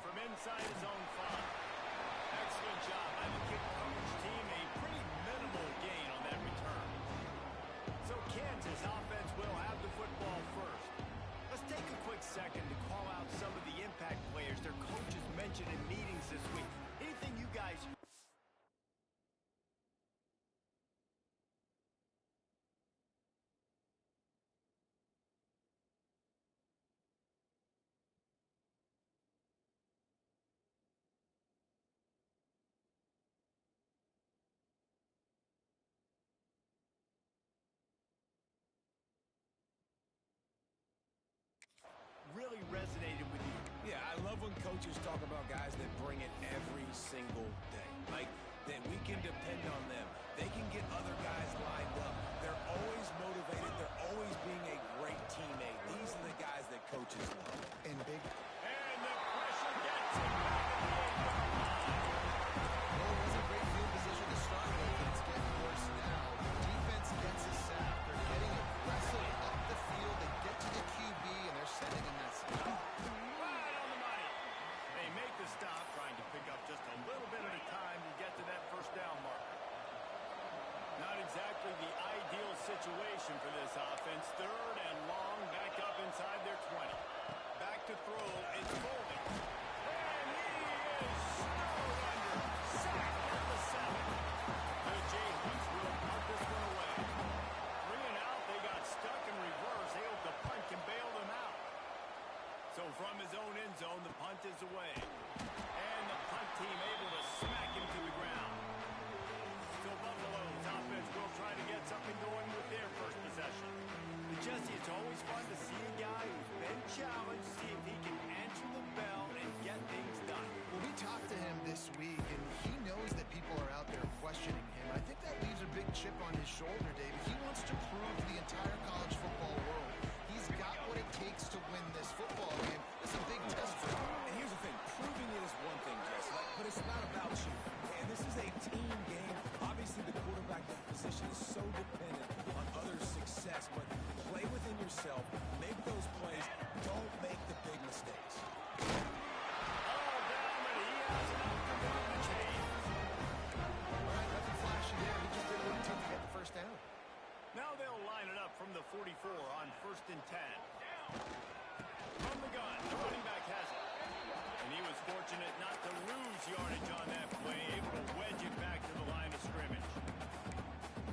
from inside his own 5. Excellent job by the kick coverage team. A pretty minimal gain on that return. So Kansas offense will have the football first. Let's take a quick second to call out some of the impact players their coaches mentioned in meetings this week. Anything you guys... really resonated with you? Yeah, I love when coaches talk about guys that bring it every single day. Like, that we can depend on them. They can get other guys lined up. They're always motivated. They're always being a great teammate. These are the guys that coaches love. And the pressure gets him back at the 8-yard line. Well, it was a great field position to start with, but it's getting worse now. The defense gets a sack. They're getting aggressive up the field. They get to the QB, and they're sending him that sack. Right on the money. They make the stop, trying to pick up just a little bit at a time to get to that first down marker. Not exactly the ideal situation for this offense. 3rd and long, back up inside their 20. Back to throw, it's Foley. And he is snowed under. Sacked at the 7. The Jayhawks will punt this one away. 3 and out, they got stuck in reverse. They hope the punt can bail them out. So from his own end zone, the punt is away. And the punt team able to smack him to the ground. So Buffalo's offense will try to get something going with their first possession. But Jesse, it's always fun to see a guy who's been challenged, see if he can answer the bell and get things done. Well, we talked to him this week, and he knows that people are out there questioning him. I think that leaves a big chip on his shoulder, David. He wants to prove to the entire college football world he's got what it takes to win this football game. It's a big test for him. And here's the thing. Proving it is one thing, Jess, but it's not about you. And this is a team game. Obviously, the quarterback position is so dependent on others' success, but play within yourself, make those plays, don't make the big mistakes. All down, and he has enough to move the chains. All right, nothing flashy there. He just did what it took to get the first down. Now they'll line it up from the 44 on 1st and 10. From the gun, the running back has it. And he was fortunate not to lose yardage on that play, able to wedge it back to the line of scrimmage.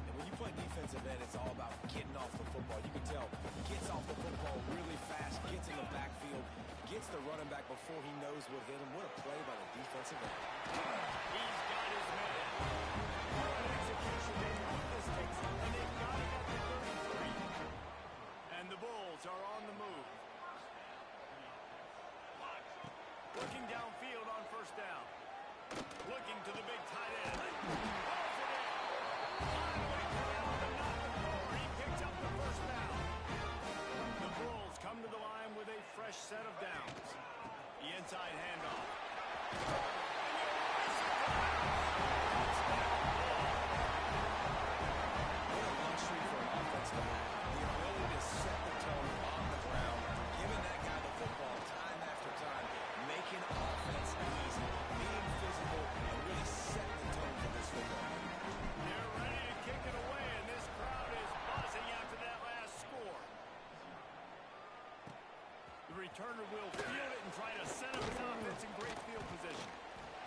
And when you play defensive end, it's all about getting off the football. You can tell he gets off the football really fast, gets in the backfield, gets the running back before he knows what hit him. What a play by the defensive end. He's got his man. Good execution. They know this takes, and they've got it at the 33. And the Bulls are on the move. Looking downfield on 1st down. Looking to the big tight end. Balls it in. Finally down to knock the floor. He picks up the 1st down. The Bulls come to the line with a fresh set of downs. The inside handoff. What a luxury for an offense to have. The ability to set the tone on the ground, giving that guy the football time after time, making offense easy, being physical, and really setting the tone for this football game. They're ready to kick it away, and this crowd is buzzing after that last score. The returner will field it and try to set up his offense in great field position.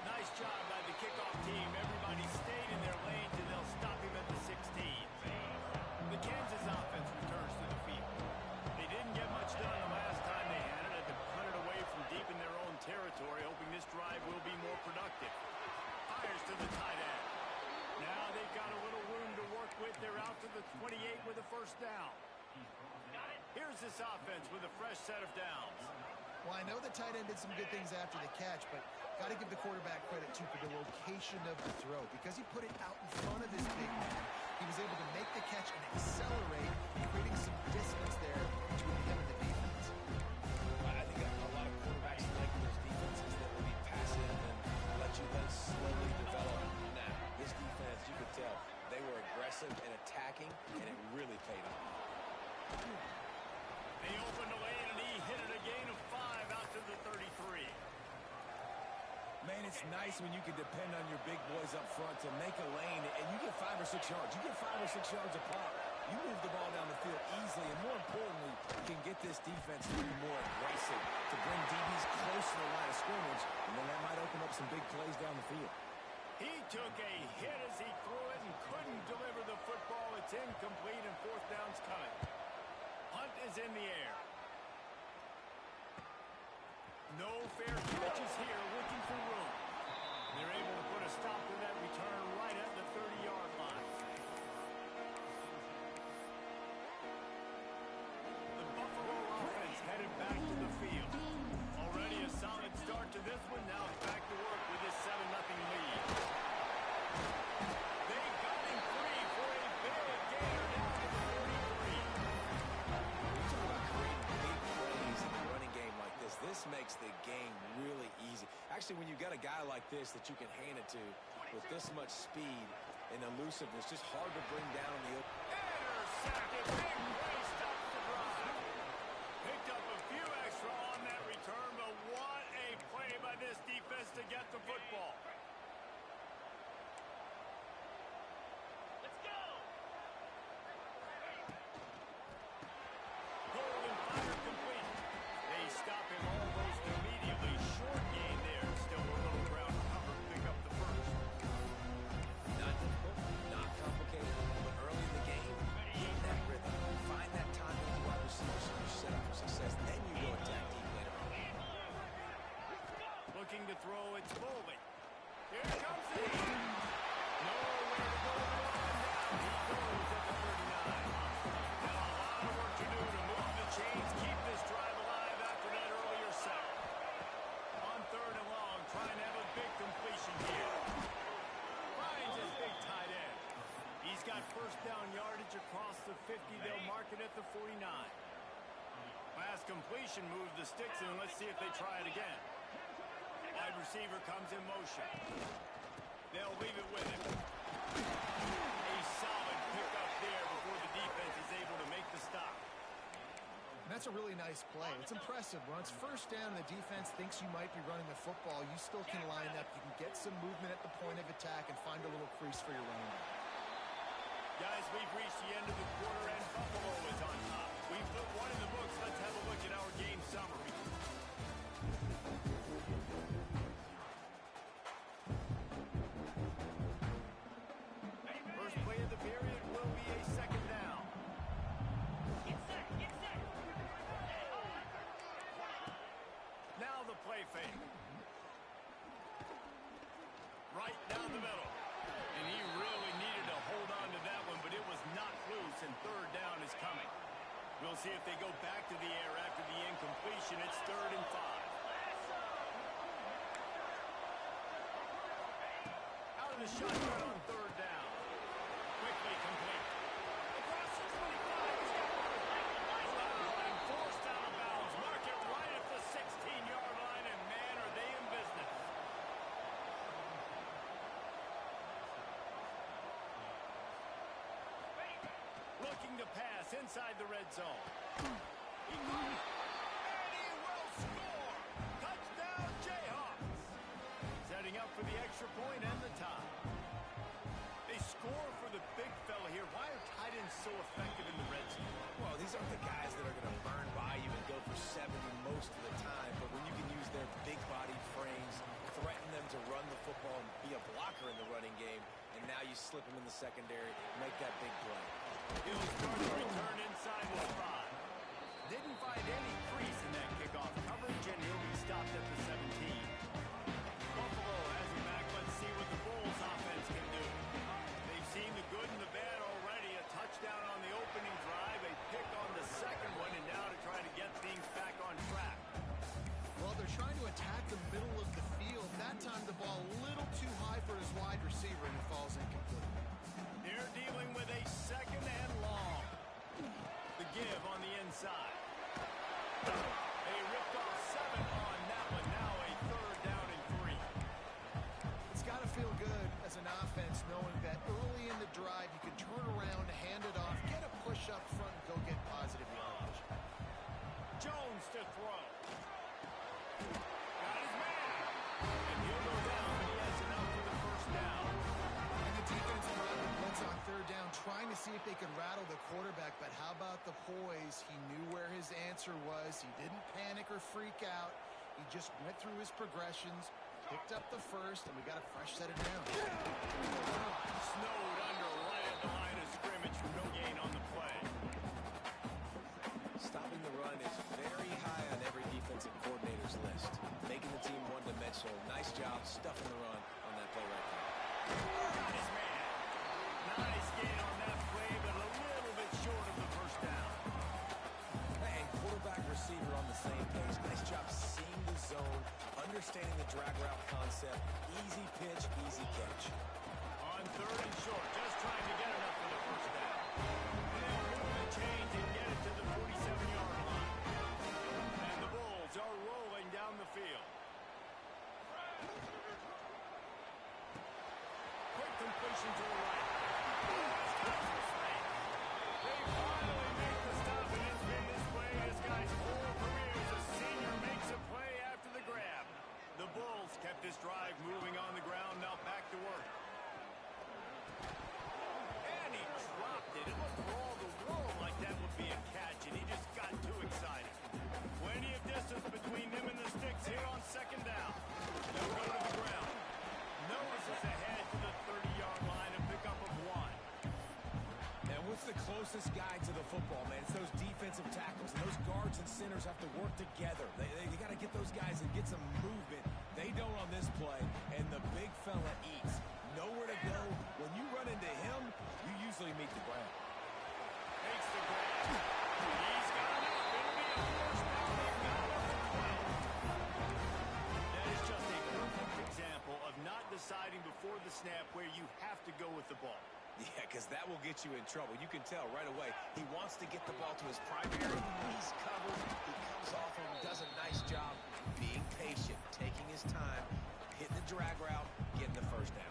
Nice job by the kickoff team. Everybody stayed in their lanes, and they'll stop him at the 16. The Kansas offense returns to the field. They didn't get much done the last time they had it. Had to punt it away from deep in their own territory, hoping this drive will be more productive. Fires to the tight end. Now they've got a little room to work with. They're out to the 28 with a 1st down. Here's this offense with a fresh set of downs. Well, I know the tight end did some good things after the catch, but got to give the quarterback credit, too, for the location of the throw. Because he put it out in front of his big man, he was able to make the catch and accelerate, creating some distance there between him and the defense. I think a lot of quarterbacks like those defenses that will be passive and let you slowly develop. Now, this defense, you could tell, they were aggressive and attacking, and it really paid off. They opened the lane, and he hit it a gain of 5 out to the 33. Man, it's nice when you can depend on your big boys up front to make a lane, and you get 5 or 6 yards. You get 5 or 6 yards a pop. You move the ball down the field easily, and more importantly, can get this defense to be more aggressive, to bring DBs close to the line of scrimmage, and then that might open up some big plays down the field. He took a hit as he threw it and couldn't deliver the football. It's incomplete, and fourth down's coming. Hunt is in the air. No fair catches here, looking for room. They're able to put a stop to that return right at the 30-yard line. The Buffalo offense headed back to the field. Already a solid start to this one. Now back to work with this 7-0 lead. They got him free for a big gainer down to the 43. You talk about creating big plays in the running game like this. This makes the game really easy. Actually, when you've got a guy like this that you can hand it to with this much speed and elusiveness, just hard to bring down in the open. Intercepted. Big play stops the drive. Picked up a few extra on that return, but what a play by this defense to get the football. Let's go. Hold and fire complete. They stop him almost immediately. Short gain there. Still a little ground cover. Pick up the first. Not difficult, not complicated, but early in the game, get that rhythm. Find that time with the wide receiver so you're set up for success. Then you go attack deep later on. Looking to throw, it's Foley. Here comes the heat. Nowhere to go to the line down. He goes at the 39. Now a lot of work to do to move the chains, keep this drive alive after that earlier sack. On 3rd and long, trying to have a big completion here. Finds his big tight end. He's got first down yardage across the 50. They'll mark it at the 49. Last completion moves the sticks in. Let's see if they try it again. Wide receiver comes in motion. They'll leave it with him. A solid pickup there before the defense is able to make the stop. And that's a really nice play. It's impressive. When it's first down and the defense thinks you might be running the football, you still can line up. You can get some movement at the point of attack and find a little crease for your running back. Guys, we've reached the end of the quarter, and Buffalo is on top. We've put one in the books. Let's have a look at our game summary. First play of the period will be a second down. Now the play fake. Right down the middle. And he really needed to hold on to that one, but it was knocked loose, and 3rd down is coming. We'll see if they go back to the air after the incompletion. It's 3rd and 5. Out of the shotgun on 3rd down. Quickly complete. Across the 25. He's got and forced out of bounds. Mark it right at the 16-yard line, and man, are they in business. Looking to pass inside the red zone. He caught it, and he will score. Touchdown, Jayhawks. Setting up for the extra point and the tie. They score for the big fella here. Why are tight ends so effective in the red zone? Well, these aren't the guys that are going to burn by you and go for 70 most of the time, but when you can use their big-bodied frames, threaten them to run the football and be a blocker in the running game, and now you slip them in the secondary, make that big play. He'll start the return inside the 5. Didn't find any crease in that kickoff coverage, and he'll be stopped at the 17. Buffalo has it back. Let's see what the Bulls offense can do. They've seen the good and the bad already. A touchdown on the opening drive, a pick on the second one, and now to try to get things back on track. Well, they're trying to attack the middle of the field. That time the ball a little too high for his wide receiver, and it falls incomplete. They're dealing with a second and long. The give on the inside. They ripped off 7 on that one. Now a 3rd down and 3. It's got to feel good as an offense knowing that early in the drive you can turn around, hand it off, get a push up front, and go get positive yardage. Jones to throw. Got his man. And he'll go they could rattle the quarterback, but how about the poise? He knew where his answer was. He didn't panic or freak out. He just went through his progressions, picked up the first, and we got a fresh set of downs. Snowed under right at the line of scrimmage for no gain on the play. Stopping the run is very high on every defensive coordinator's list. Making the team one-dimensional. Nice job stuffing the run on that play right there. Got his man. Nice gain on that play, but a little bit short of the first down. And quarterback receiver on the same page. Nice job seeing the zone, understanding the drag route concept. Easy pitch, easy catch. On 3rd and short, just trying to get enough for the first down. And they'll move the change and get it to the 47-yard line. And the Bulls are rolling down the field. Quick completion to the right. They finally make the stop, and it's been this way this guy's whole career as a senior makes a play after the grab. The Bulls kept this drive moving on the ground, now back to work. And he dropped it. It looked for all the world like that would be a catch, and he just got too excited. Plenty of distance between them and the sticks here on 2nd down. They'll go to the ground. Notice is ahead to the 30-yard line, a pickup of 1. And what's the closest guy to the football, man? It's those defensive tackles. And those guards and centers have to work together. They got to get those guys and get some movement. They don't on this play, and the big fella eats. Nowhere to go. When you run into him, you usually meet the ground. Takes the grab. He's got enough. It'll be a first down. They've got enough for 12. That is just a perfect example of not deciding before the snap where you have to go with the ball. Yeah, because that will get you in trouble. You can tell right away. He wants to get the ball to his primary. He's covered. He comes off him, does a nice job being patient, taking his time, hitting the drag route, getting the first down.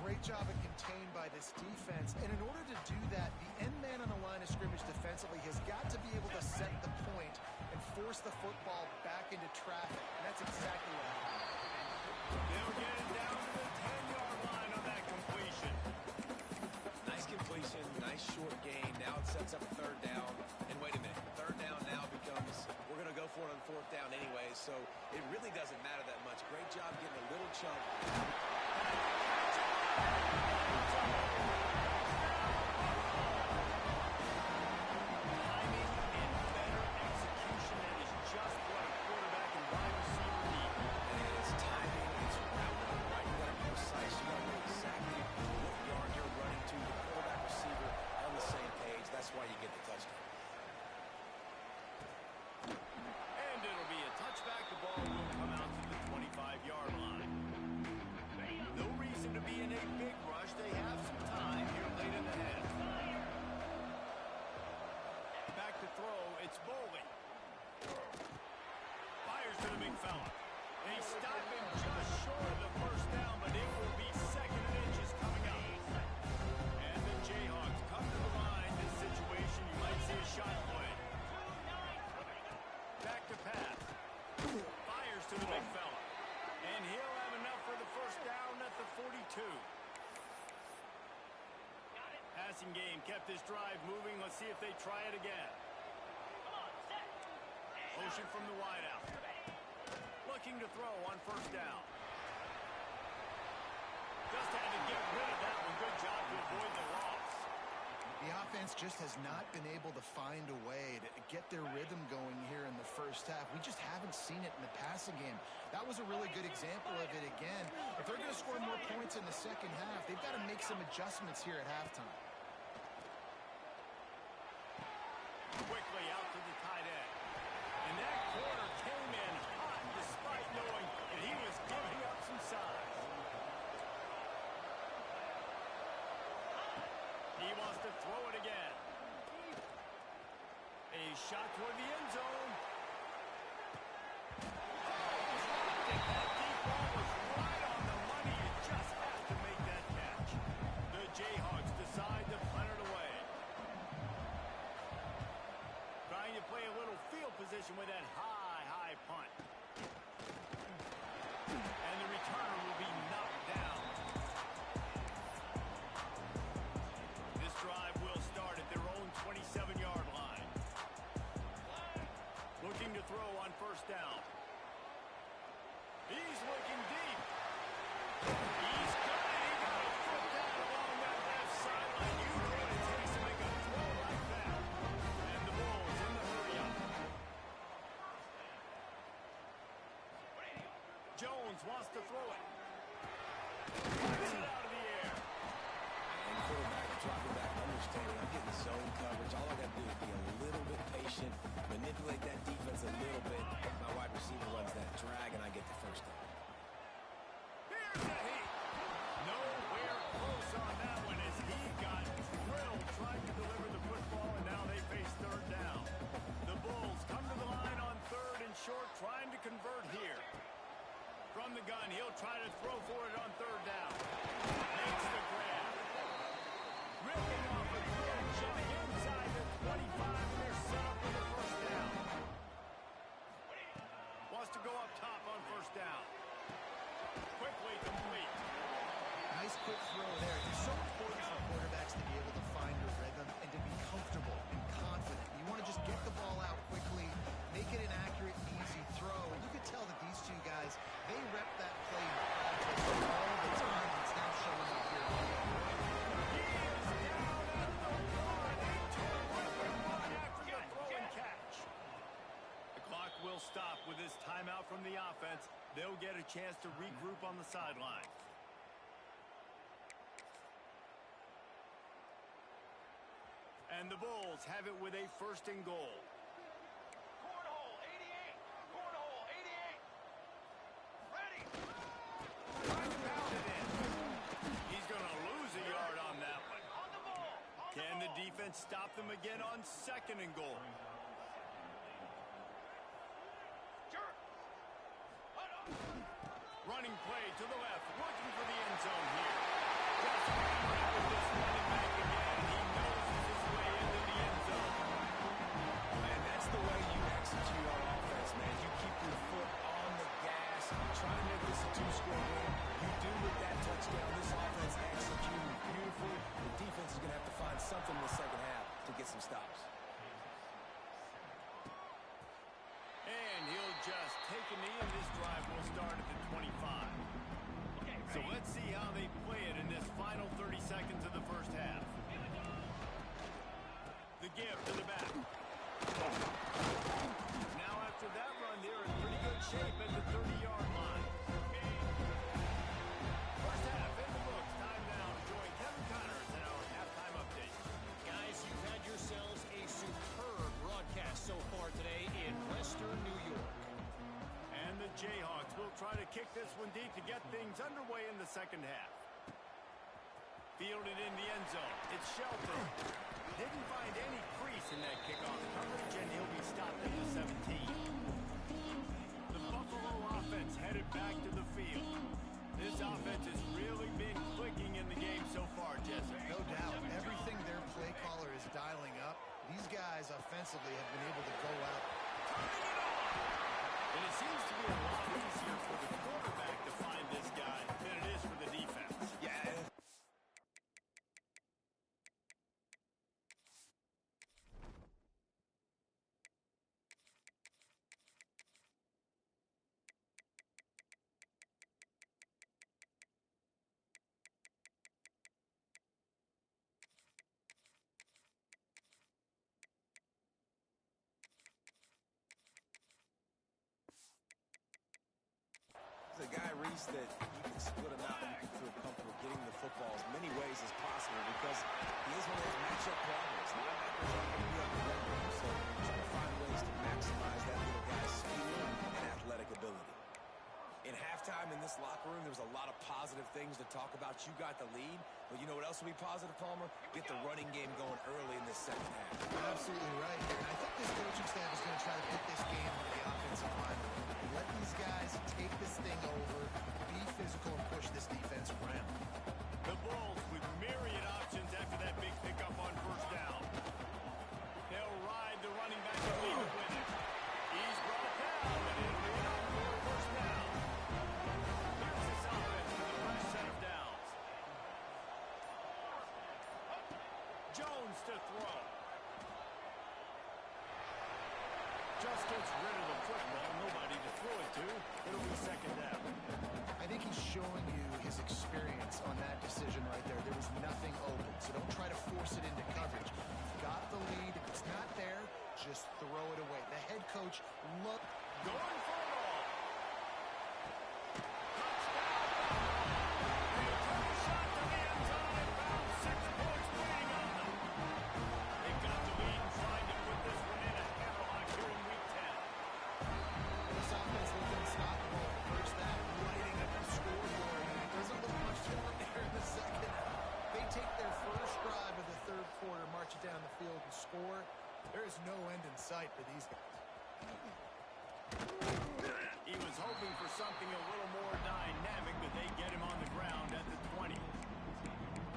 Great job and contained by this defense. And in order to do that, the end man on the line of scrimmage defensively has got to be able to set the point and force the football back into traffic. And that's exactly what happened. They'll get it down to the 10-yard line on that completion. Nice completion, nice short gain. Now it sets up 3rd down. And wait a minute, 3rd down now becomes, we're going to go for it on 4th down anyway, so it really doesn't matter that much. Great job getting a little chunk. Timing and better execution, that is just what a quarterback and wide receiver need. And it's timing, it's route running, right? You got to be precise. You got to know exactly what yard you're running to. The quarterback receiver on the same page. That's why you get the touchdown. And it'll be a touchback. The ball will come out to the 25-yard line. No reason to be in a big rush. They have some time here late in the half. Back to throw. It's Bowling. Fires to the big fella. They stop him just short of the first down, but it will be 2nd and inches coming up. And the Jayhawks come to the line. This situation, you might see a shot play. Back to pass. Fires to the big fella. And he'll have enough for the first down at the 42. Passing game kept this drive moving. Let's see if they try it again. Motion from the wideout. Looking to throw on 1st down. Just had to get rid of that one. Good job to avoid the loss. The offense just has not been able to find a way to get their rhythm going here in the first half. We just haven't seen it in the passing game. That was a really good example of it again. If they're going to score more points in the second half, they've got to make some adjustments here at halftime. Quickly out to the tight end. And that corner came in hot despite knowing that he was giving up some size. He wants to throw it again. A shot toward the end zone. That deep ball was right on the money. You just have to make that catch. The Jayhawks decide to punt it away. Trying to play a little field position with that high punt. And the returner will be knocked down. This drive will wants to throw it. Puts it out of the air. And quarterback dropping back, understanding I'm getting zone coverage. All I got to do is be a little bit patient, manipulate that defense a little bit. My wide receiver runs that drag, and I get the first down. Here's the heat. Nowhere close on that one as he got drilled trying to deliver the football, and now they face third down. The Bulls come to the line on third and short, trying to convert here. From the gun, he'll try to throw for it on third down. Makes the grab. Ripping off a good jump inside the 25, and they're set up for the first down. Wants to go up top on first down. Quickly complete. Nice quick throw there. It's so important for quarterbacks to be able to find your rhythm and to be comfortable and confident. You want to just get the ball out quickly, make it an accurate and easy throw. And you could tell that these two guys, they rep that play all the time. It's now showing up here. He is down at the one. A terrific run after the throw and catch. The clock will stop with this timeout from the offense. They'll get a chance to regroup on the sideline. And the Bulls have it with a first and goal. Cornhole 88. Cornhole 88. Ready. Trying to pound it in. He's going to lose a yard on that one. On the ball. Can the defense stop them again on second and goal? Jerk. Running play to the left, looking for the end zone here. Just right with this running back again. He noses his way into the end zone. Man, that's the way you execute on offense, man. You keep your foot on the gas. Try to make this a two-score game. You do with that touchdown. This offense executing beautifully. The defense is going to have to find something in the second half to get some stops. And he'll just take a knee, and this drive will start at the 25. So let's see how they play it in this final 30 seconds of the first half. The give to the back. Now after that run, they're in pretty good shape at the 30-yard line. First half in the books. Time now to join Kevin Connors in our halftime update. Guys, you've had yourselves a superb broadcast so far today in Western New York. And the Jayhawks will try to kick this one deep to get things underway in the second half. Fielded in the end zone. It's Shelton. Didn't find any crease in that kickoff coverage, and he'll be stopped at the 17. The Buffalo offense headed back to the field. This offense has really been clicking in the game so far, Jesse. No doubt. Everything their play caller is dialing up, these guys offensively have been able to go out. Turning it on! And it seems to be a lot easier for the quarterback to find this guy than it is for the defense. Yeah. There's a guy, Reese, that you can split him out and you can feel comfortable getting the football as many ways as possible because he is one of those matchup problems. Linebackers aren't going to be up to run, so trying to find ways to maximize that little guy's speed and athletic ability. In halftime in this locker room, there was a lot of positive things to talk about. You got the lead, but you know what else will be positive, Palmer? Get the running game going early in this second half. You're absolutely right. And I think this coaching staff is going to try to put this game on the offensive line. Let these guys take this thing over, be physical, and push this defense around. The Bulls with myriad options after that big pickup on first down. They'll ride the running back and leave it with him. He's brought down, and it'll be enough for a first down. Here's this offense with a fresh set of downs. Jones to throw. Just gets rid of the football. Nobody to throw it to. It'll be second down. I think he's showing you his experience on that decision right there. There was nothing open, so don't try to force it into coverage. You've got the lead. If it's not there, just throw it away. The head coach, look. Going for it all. quarter, march it down the field and score. There is no end in sight for these guys. He was hoping for something a little more dynamic, but they get him on the ground at the 20.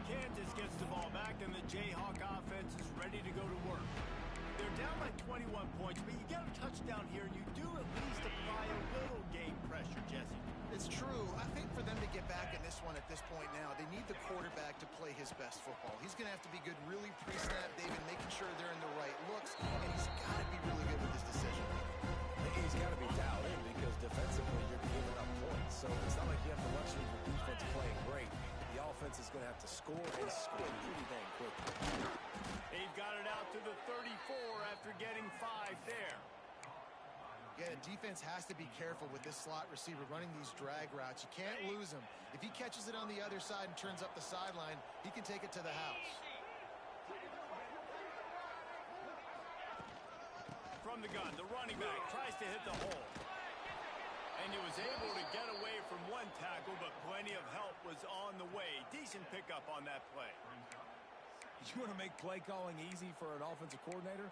Kansas gets the ball back, and the Jayhawk offense is ready to go to work. They're down by 21 points, but you get a touchdown here, and you do at least apply a little game pressure, Jesse. It's true. I think for them to get back in this one at this point now, they need the quarterback to play his best football. He's going to have to be good really pre-snap, David, making sure they're in the right looks, and he's got to be really good with his decision. He's got to be dialed in because defensively you're giving up points. So it's not like you have the luxury of the defense playing great. The offense is going to have to score and score pretty dang quickly. They've got it out to the 34 after getting 5 there. Yeah, the defense has to be careful with this slot receiver running these drag routes. You can't lose him. If he catches it on the other side and turns up the sideline, he can take it to the house. From the gun, the running back tries to hit the hole. And he was able to get away from one tackle, but plenty of help was on the way. Decent pickup on that play. You want to make play calling easy for an offensive coordinator?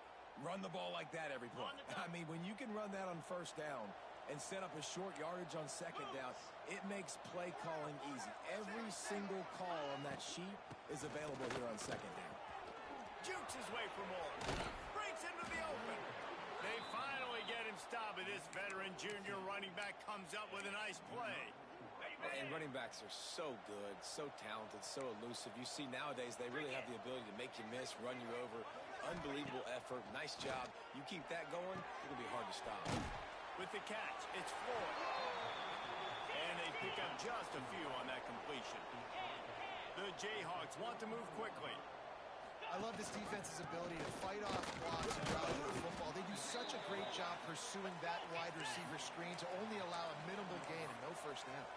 Run the ball like that every play. I mean, when you can run that on first down and set up a short yardage on second down, it makes play calling easy. Every single call on that sheet is available here on second down. Jukes his way for more. Breaks into the open. They finally get him stopped, but this veteran junior running back comes up with a nice play. And running backs are so good, so talented, so elusive. You see nowadays they really have the ability to make you miss, run you over. Unbelievable effort. Nice job. You keep that going, it'll be hard to stop. With the catch, it's Floyd. And they pick up just a few on that completion. The Jayhawks want to move quickly. I love this defense's ability to fight off blocks and drive the football. They do such a great job pursuing that wide receiver screen to only allow a minimal gain and no first down.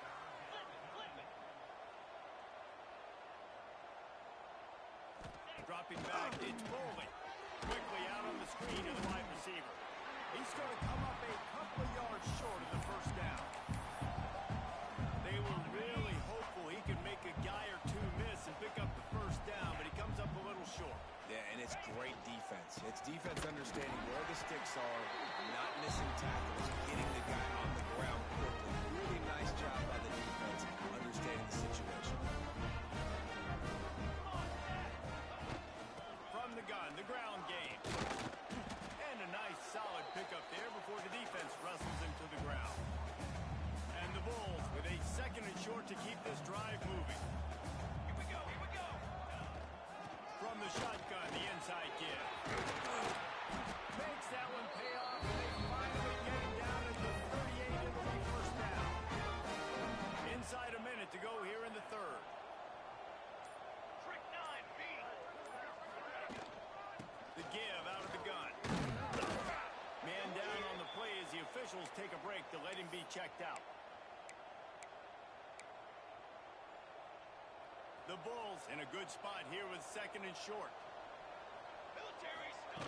Dropping back, it's Bowling. Quickly out on the screen to the wide receiver. He's going to come up a couple of yards short of the first down. They were really hopeful he could make a guy or two miss and pick up the first down, but he comes up a little short. Yeah, and it's great defense. It's defense understanding where the sticks are, not missing tackles, getting the guy on the ground quickly. Really nice job by the defense understanding the situation. From the gun, the ground game. And a nice solid pickup there before the defense wrestles him to the ground. And the Bulls with a second and short to keep this drive moving. Here we go, here we go. From the shotgun, the inside give. Makes that one pay off, and they finally get him down at the 38 and the first down. Inside a minute to go here in the third. Trick 9B. The give out of the gun. Man down on the play as the officials take a break to let him be checked out. The Bulls in a good spot here with second and short. Military stuff.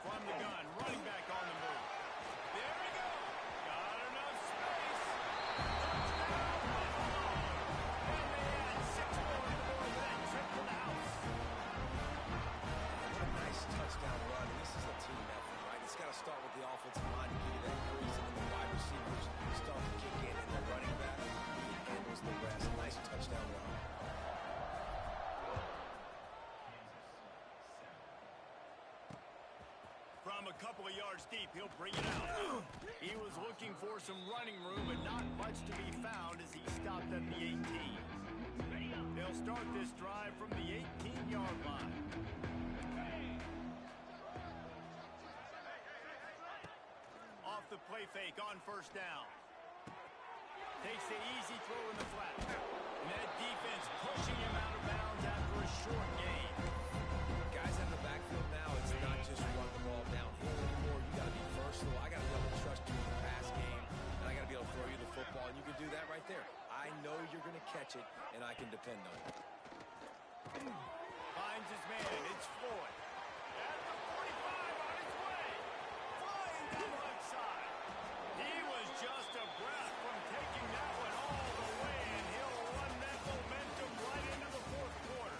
From the gun, running back on the move. There we go. Got enough space. Touchdown, Buffalo. And they add 6 more to the board with that trip to the house. What a nice touchdown run. This is a team effort, right? It's got to start with the offensive line to give you that crease, and then the wide receivers start to kick in, and the running back, he handles the rest. Nice touchdown run. From a couple of yards deep, he'll bring it out. He was looking for some running room, but not much to be found as he stopped at the 18. They'll start this drive from the 18-yard line. Off the play fake on first down. Takes the easy throw in the flat. And that defense pushing him out of bounds after a short gain. Guys in the backfield now, it's not just run the ball downhill anymore. You got to be versatile. I got to be able to trust you in the pass game, and I got to be able to throw you the football, and you can do that right there. I know you're going to catch it, and I can depend on it. Finds his man. It's Floyd. At the 45 on his way. Flying down the left side. He was just a breath from taking that one all the way, and he'll run that momentum right into the fourth quarter.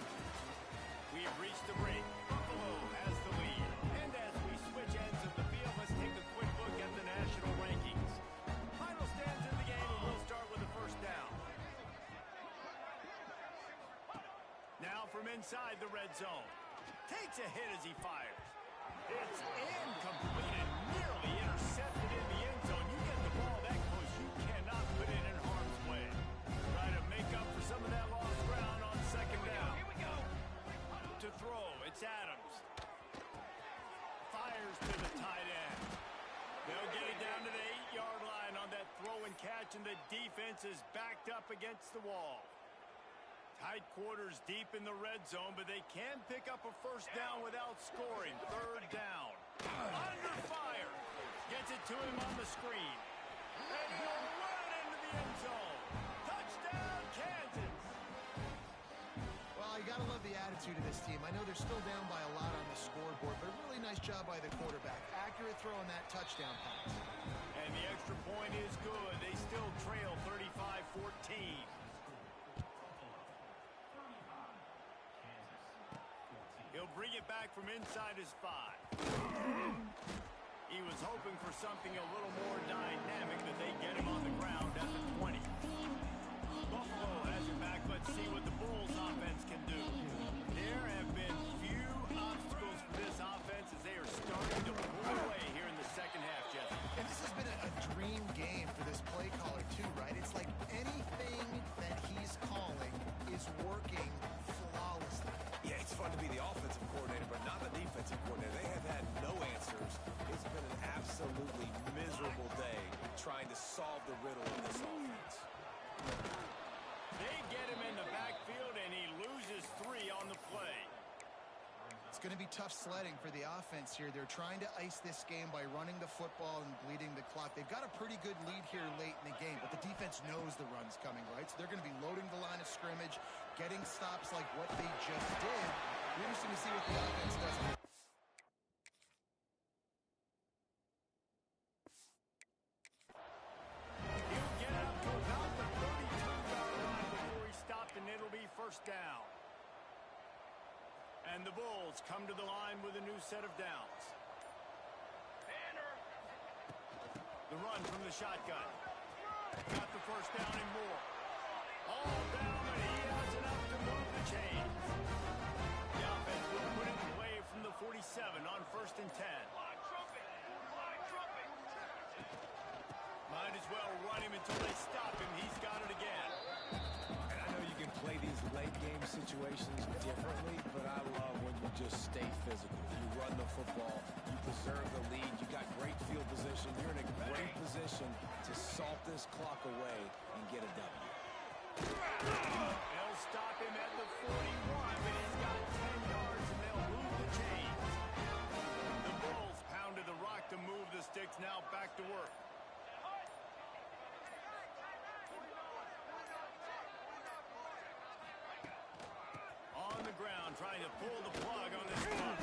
We've reached the break. from inside the red zone. Takes a hit as he fires. It's incomplete and nearly intercepted in the end zone. You get the ball that close, you cannot put it in harm's way. Try to make up for some of that lost ground on second down. Here we go. To throw, it's Adams. Fires to the tight end. They'll get it down to the 8-yard line on that throw and catch, and the defense is backed up against the wall. Tight quarters deep in the red zone, but they can pick up a first down without scoring. Third down. Under fire. Gets it to him on the screen. And he'll run it into the end zone. Touchdown, Kansas. Well, you got to love the attitude of this team. I know they're still down by a lot on the scoreboard, but really nice job by the quarterback. Accurate throw on that touchdown pass. And the extra point is good. They still trail 35-14. He'll bring it back from inside his 5. He was hoping for something a little more dynamic, but they get him on the ground at the 20. Buffalo has it back. Let's see what the Bulls offense can do. There have been few obstacles for this offense as they are starting to pull away here in the second half, Jeff. And this has been a dream game for this play caller, too, right? It's like anything that he's calling is working flawlessly. Yeah, it's fun to be the offensive coordinator, but not the defensive coordinator. They have had no answers. It's been an absolutely miserable day trying to solve the riddle of this offense. They get him in the backfield, and he loses 3 on the play. It's going to be tough sledding for the offense here. They're trying to ice this game by running the football and bleeding the clock. They've got a pretty good lead here late in the game, but the defense knows the run's coming, right? So they're going to be loading the line of scrimmage, getting stops like what they just did. Be interesting to see what the offense does. He'll get up to about the 32-yard line before he stopped, and it'll be first down. And the Bulls come to the line with a new set of downs. Banner. The run from the shotgun. Got the first down and more. All down, and he has enough to move the chains. The offense will put it in play from the 47 on first and 10. Fly trumpet. Fly trumpet. Might as well run him until they stop him. He's got it again. And I know you can play these late-game situations differently, but I love when you just stay physical. You run the football, you preserve the lead, you got great field position, you're in a great position to salt this clock away and get a W. They'll stop him at the 41, but he's got 10 yards, and they'll move the chains. The Bulls pounded the rock to move the sticks, now back to work. On the ground, trying to pull the plug on this one.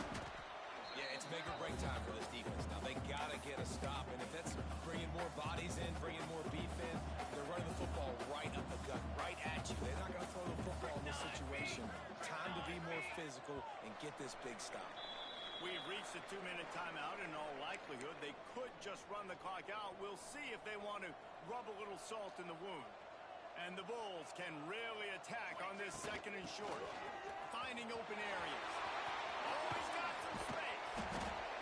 Yeah, it's make or break time for this defense now. They got to get a stop, and if that's bringing more bodies in, bringing more beef in, they're running the football right up the gut, right at you. They're not going to throw the football in this situation. Time to be more physical and get this big stop. We've reached a 2-minute timeout. In all likelihood, they could just run the clock out. We'll see if they want to rub a little salt in the wound. And the Bulls can really attack on this second and short. Finding open areas. Oh, he's got some space.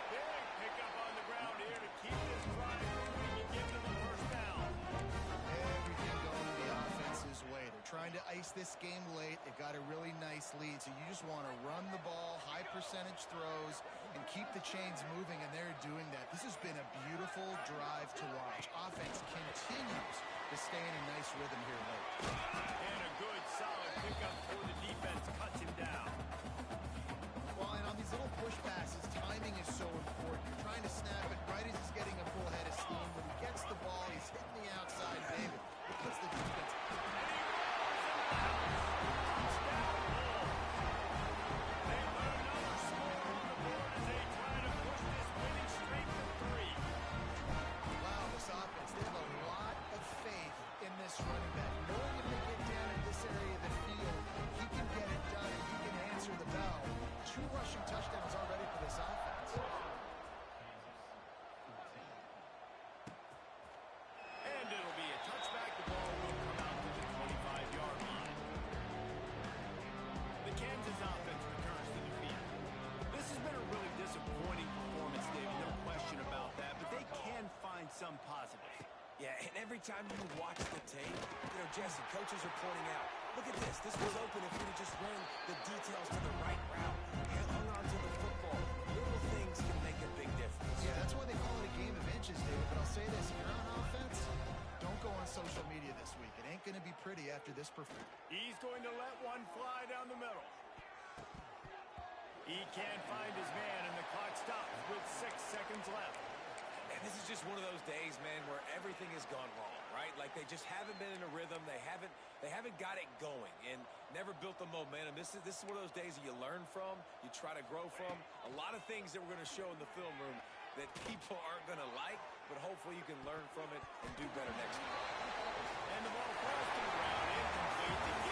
Big pickup on the ground here to keep this drive moving and give them the first down. Everything going the offense's way. They're trying to ice this game late. They've got a really nice lead, so you just want to run the ball, high percentage throws, and keep the chains moving, and they're doing that. This has been a beautiful drive to watch. Offense continues to stay in a nice rhythm here late. And a good, solid pickup for the defense. Cuts him down. Well, and on these little push passes, timing is so important. You're trying to snap it right as he's getting a full head of steam. When he gets the ball, he's hitting the outside, David. It puts the defense. Wow, this offense, they have a lot of faith in this running back. Knowing if they get down in this area of the field, he can get it done and he can answer the bell. 2 rushing touchdowns already for this offense. And it'll be a touchback. The ball will come out to the 25-yard line. The Kansas offense every time you watch the tape, Jesse, coaches are pointing out, look at this. This was open if we'd just run the details to the right route and hung on to the football. Little things can make a big difference. Yeah, that's why they call it a game of inches, David. But I'll say this, if you're on offense, don't go on social media this week. It ain't going to be pretty after this performance. He's going to let one fly down the middle. He can't find his man, and the clock stops with 6 seconds left. And this is just one of those days, man, where everything has gone wrong, right? Like they just haven't been in a rhythm. They haven't got it going and never built the momentum. This is one of those days that you learn from, you try to grow from. A lot of things that we're going to show in the film room that people aren't going to like, but hopefully you can learn from it and do better next time. And the ball crossed around, incomplete.